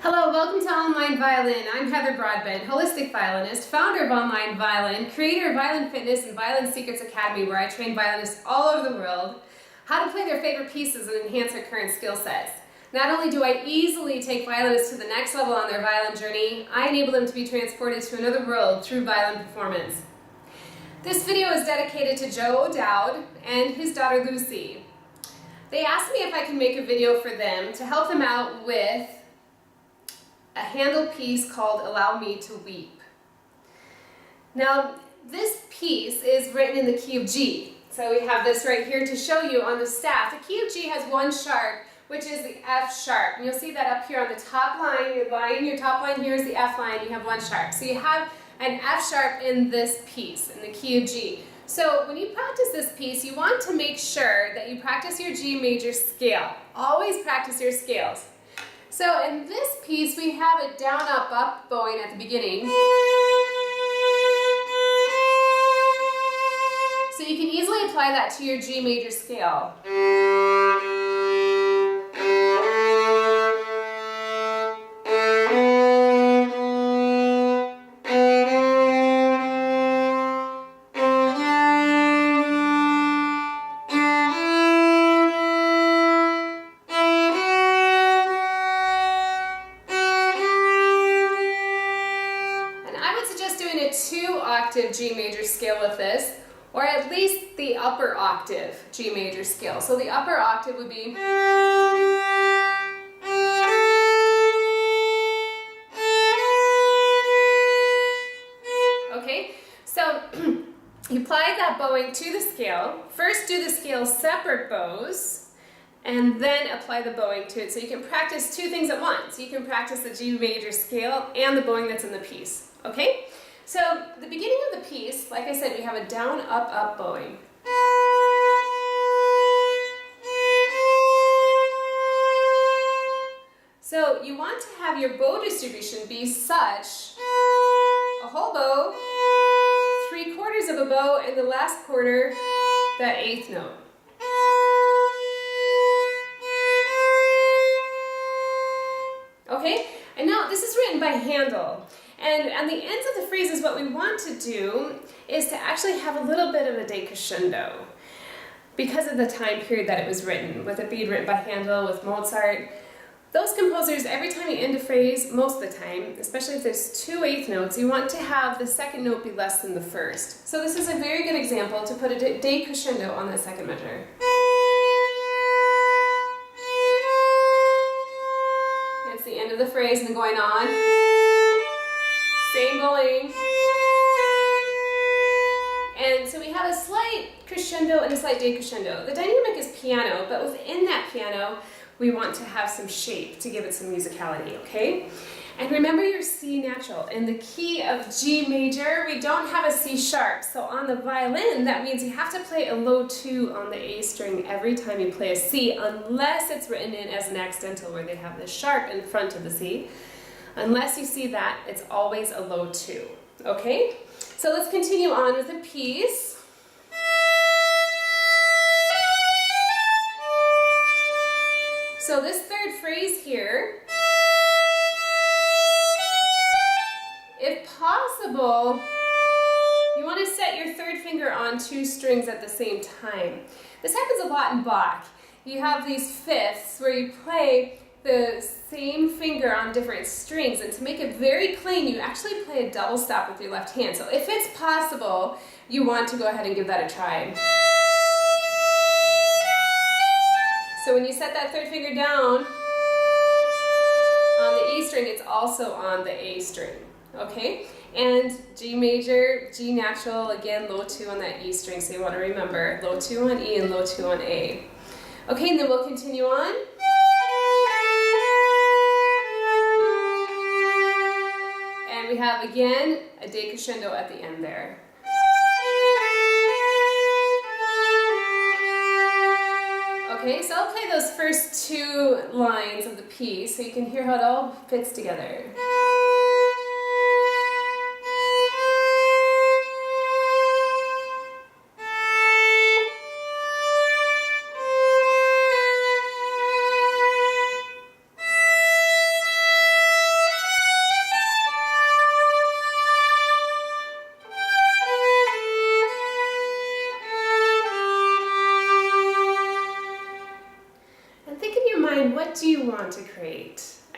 Hello, welcome to Online Violin. I'm Heather Broadbent, holistic violinist, founder of Online Violin, creator of Violin Fitness and Violin Secrets Academy, where I train violinists all over the world how to play their favorite pieces and enhance their current skill sets. Not only do I easily take violinists to the next level on their violin journey, I enable them to be transported to another world through violin performance. This video is dedicated to Joe O'Dowd and his daughter Lucy. They asked me if I can make a video for them to help them out with a Handel piece called Allow Me to Weep. Now, this piece is written in the key of G. So we have this right here to show you on the staff. The key of G has one sharp, which is the F sharp. And you'll see that up here on the top line. Your top line here is the F line. You have one sharp. So you have an F sharp in this piece, in the key of G. So when you practice this piece, you want to make sure that you practice your G major scale. Always practice your scales. So in this piece, we have a down, up, up bowing at the beginning. So you can easily apply that to your G major scale. Doing a 2-octave G major scale with this, or at least the upper octave G major scale. So the upper octave would be, okay, so you apply that bowing to the scale. First do the scale separate bows, and then apply the bowing to it. So you can practice two things at once. You can practice the G major scale and the bowing that's in the piece, okay? So the beginning of the piece, like I said, we have a down, up, up bowing. So you want to have your bow distribution be such: a whole bow, 3/4 of a bow, and the last quarter, that 8th note. Okay, and now this is written by Handel. And on the ends of the phrases, what we want to do is to actually have a little bit of a decrescendo because of the time period that it was written, with it being written by Handel, with Mozart. Those composers, every time you end a phrase, most of the time, especially if there's 2 8th notes, you want to have the second note be less than the first. So this is a very good example to put a decrescendo on the second measure. That's the end of the phrase, and then going on. Same bowing. And so we have a slight crescendo and a slight decrescendo. The dynamic is piano, but within that piano, we want to have some shape to give it some musicality, okay? And remember your C natural. In the key of G major, we don't have a C sharp. So on the violin, that means you have to play a low 2 on the A string every time you play a C, unless it's written in as an accidental where they have the sharp in front of the C. Unless you see that, it's always a low 2, okay? So let's continue on with the piece. So this third phrase here, if possible, you want to set your third finger on 2 strings at the same time. This happens a lot in Bach. You have these fifths where you play the same finger on different strings, and to make it very clean, you actually play a double stop with your left hand. So if it's possible, you want to go ahead and give that a try. So when you set that third finger down on the E string, it's also on the A string, okay? And G major, G natural, again, low 2 on that E string, so you want to remember low 2 on E and low 2 on A. Okay, and then we'll continue on. We have, again, a decrescendo at the end there. Okay, so I'll play those first 2 lines of the piece so you can hear how it all fits together.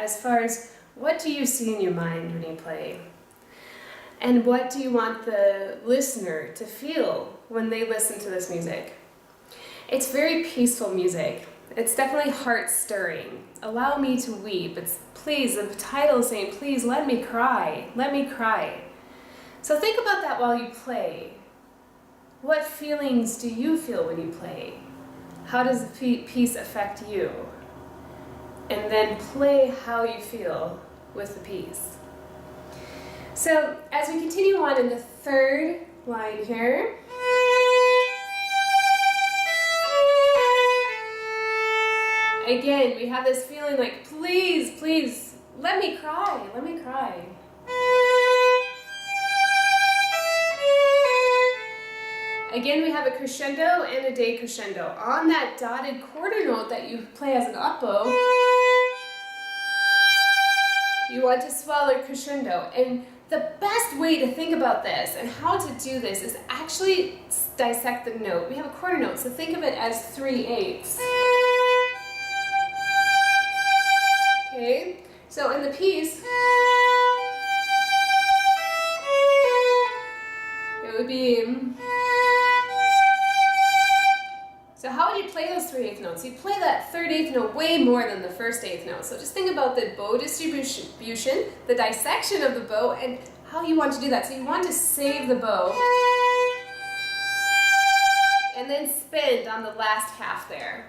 as far as what do you see in your mind when you play? And what do you want the listener to feel when they listen to this music? It's very peaceful music. It's definitely heart-stirring. Allow me to weep. It's please, the title is saying, please let me cry. Let me cry. So think about that while you play. What feelings do you feel when you play? How does the piece affect you? And then play how you feel with the piece. So as we continue on in the third line here, again, we have this feeling like, please, please, let me cry, let me cry. Again, we have a crescendo and a decrescendo. On that dotted quarter note that you play as an up bow, you want to swell a crescendo. And the best way to think about this and how to do this is actually dissect the note. We have a quarter note, so think of it as 3/8. Okay, so in the piece, it would be, so how would you play those 3/8 notes? You play that 3/8 note way more than the first 8th note. So just think about the bow distribution, the dissection of the bow, and how you want to do that. So you want to save the bow and then spin on the last half there.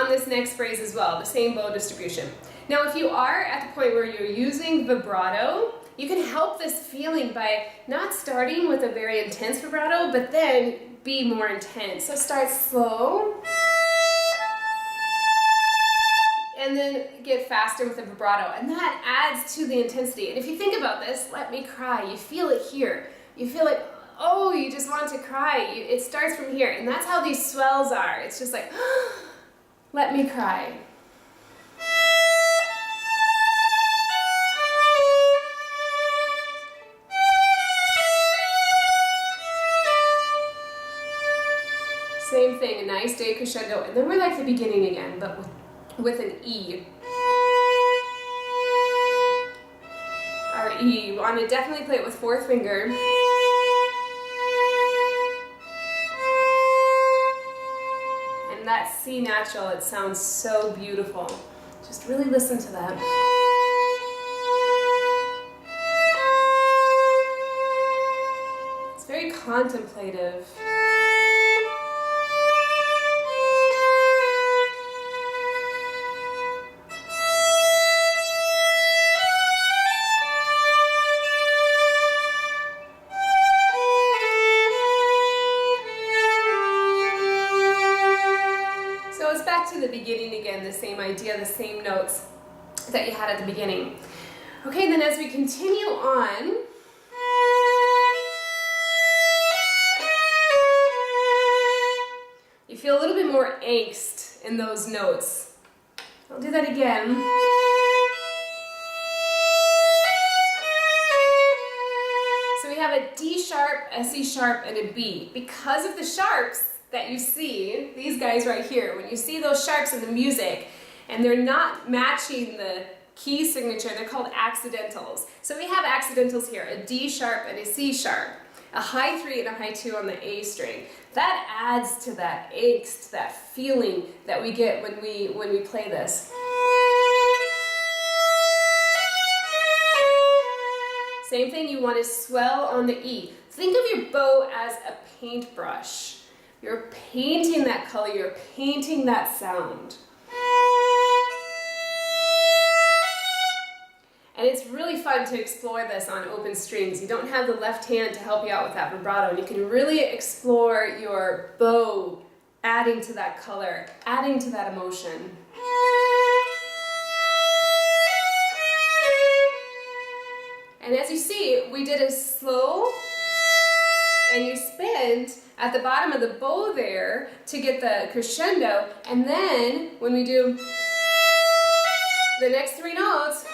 This next phrase as well, the same bow distribution. Now if you are at the point where you're using vibrato, you can help this feeling by not starting with a very intense vibrato, but then be more intense. So start slow, and then get faster with the vibrato, and that adds to the intensity. And if you think about this, let me cry, you feel it here. You feel like, oh, you just want to cry. It starts from here, and that's how these swells are. It's just like, let me cry. Same thing, a nice decrescendo, and then we're like the beginning again, but with an E. Our E, you want to definitely play it with 4th finger. That C natural, it sounds so beautiful. Just really listen to that. It's very contemplative. The beginning again, the same idea, the same notes that you had at the beginning. Okay, then as we continue on, you feel a little bit more angst in those notes. I'll do that again. So we have a D sharp, a C sharp, and a B. Because of the sharps that you see, these guys right here, when you see those sharps in the music and they're not matching the key signature, they're called accidentals. So we have accidentals here, a D sharp and a C sharp, a high 3 and a high 2 on the A string. That adds to that angst, that feeling that we get when we play this. Same thing, you want to swell on the E. Think of your bow as a paintbrush. You're painting that color, you're painting that sound. And it's really fun to explore this on open strings. You don't have the left hand to help you out with that vibrato, and you can really explore your bow, adding to that color, adding to that emotion. And as you see, we did a slow, and you spinned at the bottom of the bow there to get the crescendo, and then when we do the next 3 notes,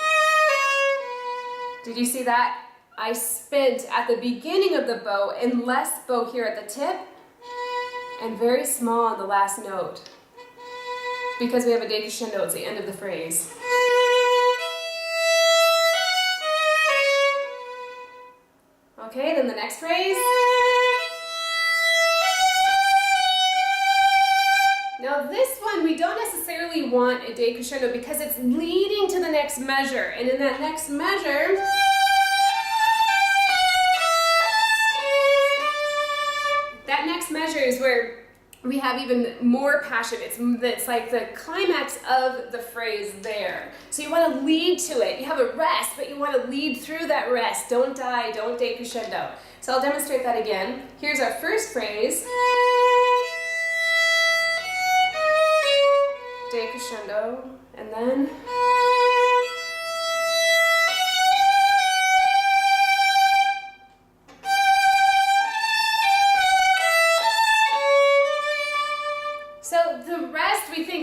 did you see that? I spent at the beginning of the bow and less bow here at the tip and very small on the last note because we have a decrescendo at the end of the phrase. Okay, then the next phrase. Now this one, we don't necessarily want a decrescendo because it's leading to the next measure. And in that next measure, is where we have even more passion. It's like the climax of the phrase there. So you want to lead to it. You have a rest, but you want to lead through that rest. Don't die, don't decrescendo. So I'll demonstrate that again. Here's our first phrase. Decrescendo, and then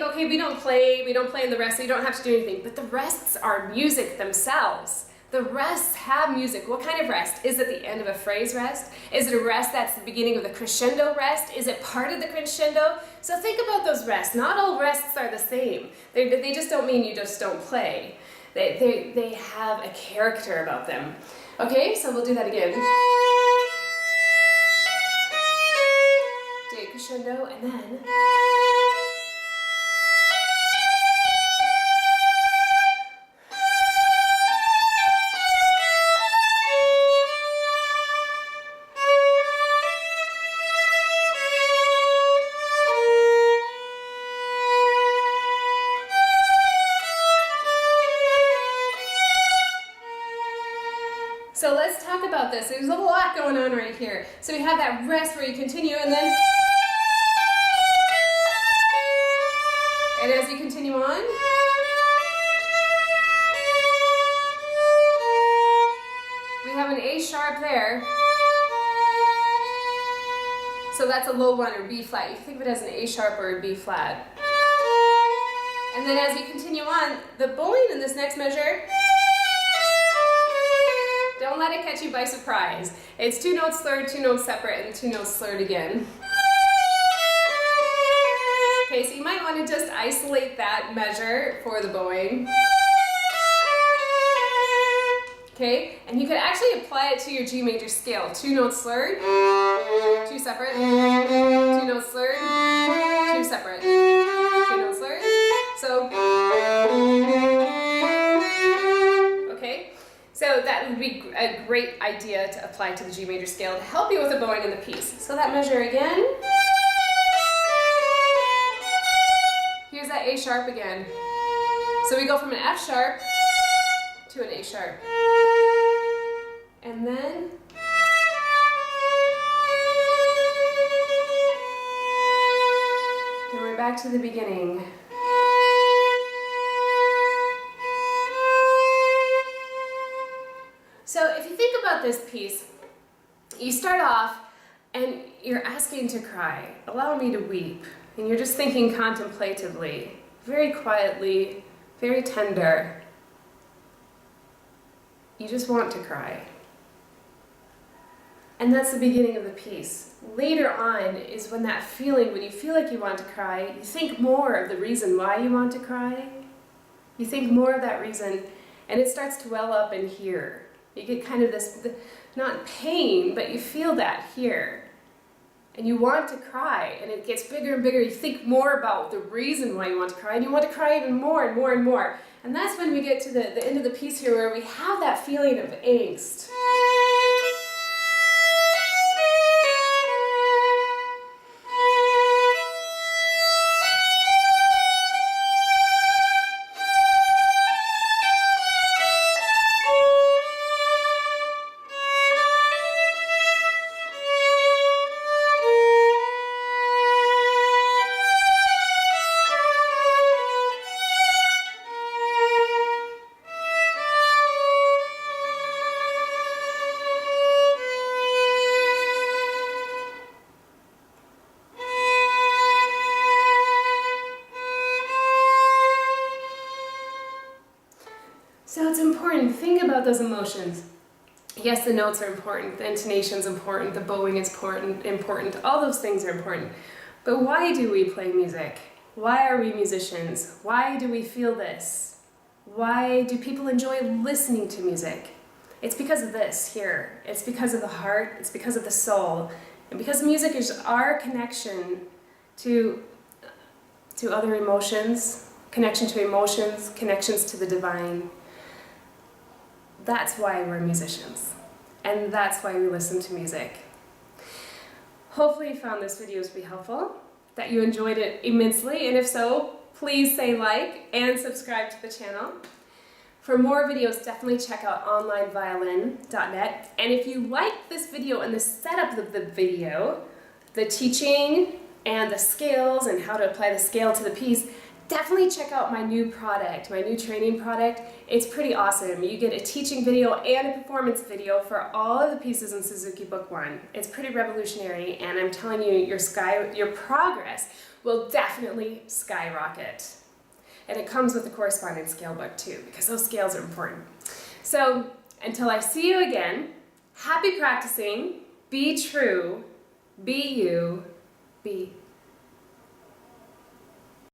okay, we don't play in the rest, so you don't have to do anything. But the rests are music themselves. The rests have music. What kind of rest? Is it the end of a phrase rest? Is it a rest that's the beginning of the crescendo rest? Is it part of the crescendo? So think about those rests. Not all rests are the same. They just don't mean you just don't play. They have a character about them. Okay, so we'll do that again. Decrescendo, and then so let's talk about this. There's a lot going on right here. So we have that rest where you continue and then, and as you continue on, we have an A sharp there. So that's a low one or B flat. You can think of it as an A sharp or a B flat. And then as you continue on, the bowing in this next measure, don't let it catch you by surprise. It's 2 notes slurred, 2 notes separate, and 2 notes slurred again. Okay, so you might want to just isolate that measure for the bowing. Okay, and you could actually apply it to your G major scale. 2 notes slurred, 2 separate, 2 notes slurred, 2 separate, 2 notes slurred. So, so that would be a great idea to apply to the G major scale to help you with the bowing in the piece. So that measure again. Here's that A sharp again. So we go from an F sharp to an A sharp. And then we're back to the beginning. So if you think about this piece, you start off and you're asking to cry, allow me to weep, and you're just thinking contemplatively, very quietly, very tender. You just want to cry. And that's the beginning of the piece. Later on is when that feeling, when you feel like you want to cry, you think more of the reason why you want to cry. You think more of that reason, and it starts to well up in here. You get kind of this, not pain, but you feel that here. And you want to cry, and it gets bigger and bigger. You think more about the reason why you want to cry, and you want to cry even more and more and more. And that's when we get to the end of the piece here where we have that feeling of angst. So it's important, think about those emotions. Yes, the notes are important, the intonation's important, the bowing is important, all those things are important. But why do we play music? Why are we musicians? Why do we feel this? Why do people enjoy listening to music? It's because of this here. It's because of the heart, it's because of the soul, and because music is our connection to other emotions, connection to emotions, connections to the divine. That's why we're musicians, and that's why we listen to music. Hopefully you found this video to be helpful, that you enjoyed it immensely, and if so, please say like and subscribe to the channel. For more videos, definitely check out onlineviolin.net, and if you like this video and the setup of the video, the teaching and the scales and how to apply the scale to the piece, definitely check out my new product, my new training product. It's pretty awesome. You get a teaching video and a performance video for all of the pieces in Suzuki Book 1. It's pretty revolutionary, and I'm telling you, your progress will definitely skyrocket. And it comes with a corresponding scale book too, because those scales are important. So until I see you again, happy practicing, be true, be you, be